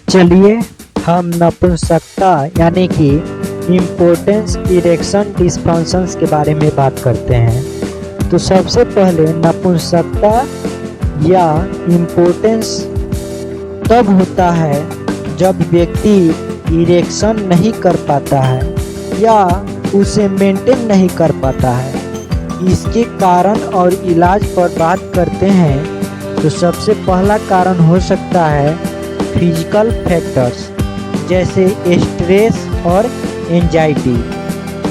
चलिए हम नपुंसकता यानी कि इम्पोर्टेंस इरेक्शन डिस्फंक्शंस के बारे में बात करते हैं। तो सबसे पहले नपुंसकता या इम्पोर्टेंस तब होता है जब व्यक्ति इरेक्शन नहीं कर पाता है या उसे मेंटेन नहीं कर पाता है। इसके कारण और इलाज पर बात करते हैं तो सबसे पहला कारण हो सकता है फिजिकल फैक्टर्स जैसे स्ट्रेस और एंजाइटी।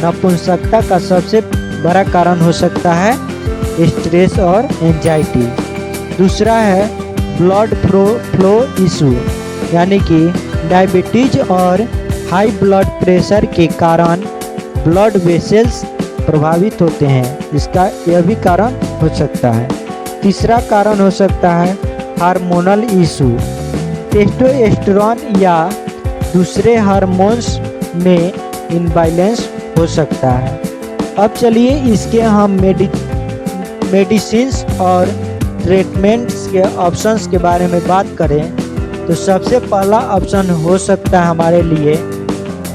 नपुंसकता का सबसे बड़ा कारण हो सकता है स्ट्रेस और एंजाइटी। दूसरा है ब्लड फ्लो इशू यानी कि डायबिटीज और हाई ब्लड प्रेशर के कारण ब्लड वेसल्स प्रभावित होते हैं, इसका यह भी कारण हो सकता है। तीसरा कारण हो सकता है हार्मोनल इशू, टेस्टोस्टेरोन या दूसरे हार्मोन्स में इम्बैलेंस हो सकता है। अब चलिए इसके हम मेडिसिन्स और ट्रीटमेंट्स के ऑप्शंस के बारे में बात करें तो सबसे पहला ऑप्शन हो सकता है हमारे लिए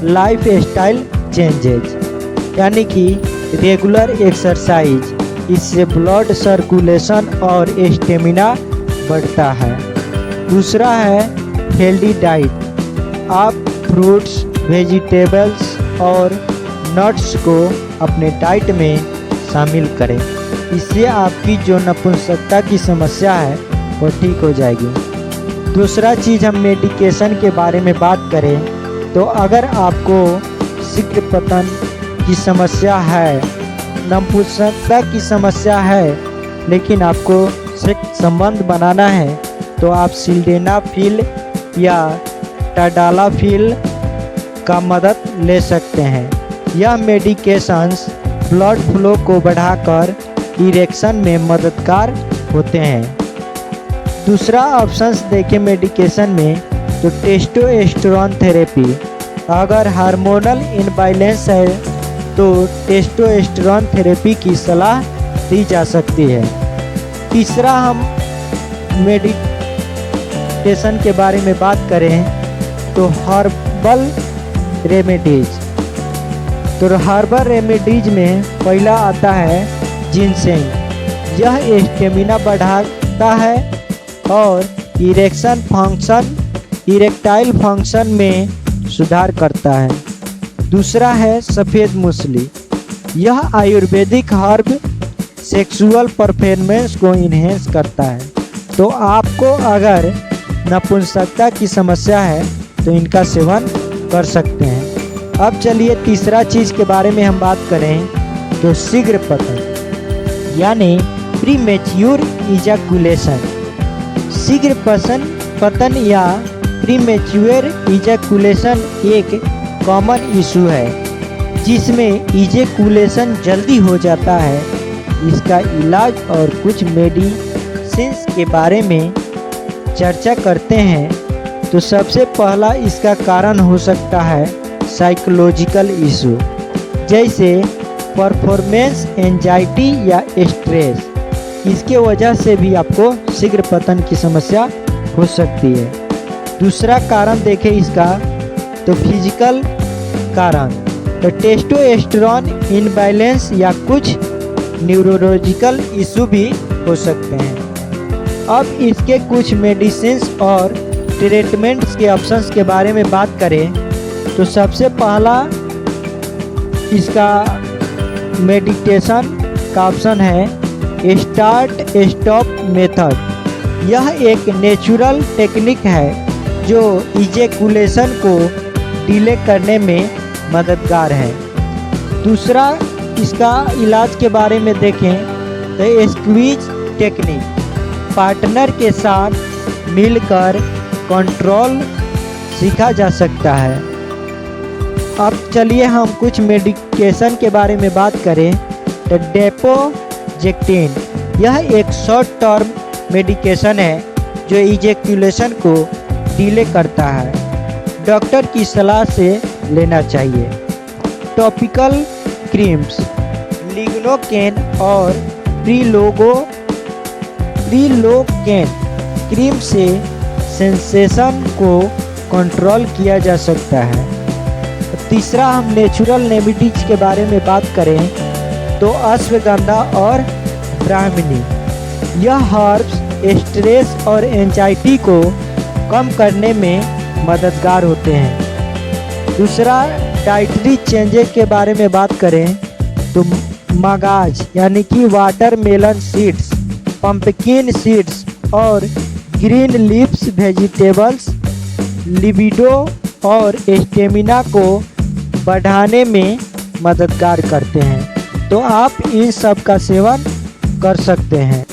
लाइफ स्टाइल चेंजेज यानी कि रेगुलर एक्सरसाइज। इससे ब्लड सर्कुलेशन और स्टेमिना बढ़ता है। दूसरा है हेल्दी डाइट, आप फ्रूट्स, वेजिटेबल्स और नट्स को अपने डाइट में शामिल करें। इससे आपकी जो नपुंसकता की समस्या है वो ठीक हो जाएगी। दूसरा चीज़ हम मेडिकेशन के बारे में बात करें तो अगर आपको शीघ्र पतन की समस्या है, नपुंसकता की समस्या है लेकिन आपको सेक्स संबंध बनाना है तो आप सिल्डेनाफिल या टाडालाफिल का मदद ले सकते हैं। यह मेडिकेशंस ब्लड फ्लो को बढ़ाकर इरेक्शन में मददगार होते हैं। दूसरा ऑप्शंस देखें मेडिकेशन में तो टेस्टोस्टेरोन थेरेपी। अगर हार्मोनल इम्बैलेंस है तो टेस्टोस्टेरोन थेरेपी की सलाह दी जा सकती है। तीसरा हम मेडिकेशन के बारे में बात करें तो हर्बल रेमेडीज। तो हर्बल रेमेडीज में पहला आता है जिनसेंग। यह स्टेमिना बढ़ाता है और इरेक्टाइल फंक्शन में सुधार करता है। दूसरा है सफ़ेद मूसली। यह आयुर्वेदिक हर्ब सेक्सुअल परफॉर्मेंस को इन्हेंस करता है। तो आपको अगर नपुंसकता की समस्या है तो इनका सेवन कर सकते हैं। अब चलिए तीसरा चीज़ के बारे में हम बात करें तो शीघ्र पतन यानी प्रीमेच्योर इजैकुलेशन। शीघ्र पतन या प्रीमेच्योर इजैकुलेशन एक कॉमन इशू है जिसमें इजैकुलेशन जल्दी हो जाता है। इसका इलाज और कुछ मेडिसिन्स के बारे में चर्चा करते हैं तो सबसे पहला इसका कारण हो सकता है साइकोलॉजिकल इशू जैसे परफॉर्मेंस एंजाइटी या स्ट्रेस। इसके वजह से भी आपको शीघ्र पतन की समस्या हो सकती है। दूसरा कारण देखें इसका तो फिजिकल कारण तो टेस्टोस्टेरोन इम्बैलेंस या कुछ न्यूरोलॉजिकल इशू भी हो सकते हैं। अब इसके कुछ मेडिसिन्स और ट्रीटमेंट्स के ऑप्शंस के बारे में बात करें तो सबसे पहला इसका मेडिटेशन का ऑप्शन है स्टार्ट स्टॉप मेथड। यह एक नेचुरल टेक्निक है जो इजैकुलेशन को डिले करने में मददगार है। दूसरा इसका इलाज के बारे में देखें तो स्क्वीज टेक्निक, पार्टनर के साथ मिलकर कंट्रोल सीखा जा सकता है। अब चलिए हम कुछ मेडिकेशन के बारे में बात करें तो डेपोजेक्टिन। यह एक शॉर्ट टर्म मेडिकेशन है जो इजैकुलेशन को डिले करता है। डॉक्टर की सलाह से लेना चाहिए। टॉपिकल क्रीम्स, लिग्नोकेन और प्रिलोकेन क्रीम से सेंसेशन को कंट्रोल किया जा सकता है। तीसरा, हम नेचुरल रेमेडीज के बारे में बात करें तो अश्वगंधा और ब्राह्मणी, यह हर्ब्स स्ट्रेस और एंजाइटी को कम करने में मददगार होते हैं। दूसरा, डाइटरी चेंजेस के बारे में बात करें तो मगाज यानी कि वाटरमेलन सीड्स, पंपकिन सीड्स और ग्रीन लीव्स वेजिटेबल्स लिबिडो और स्टेमिना को बढ़ाने में मददगार करते हैं, तो आप इन सब का सेवन कर सकते हैं।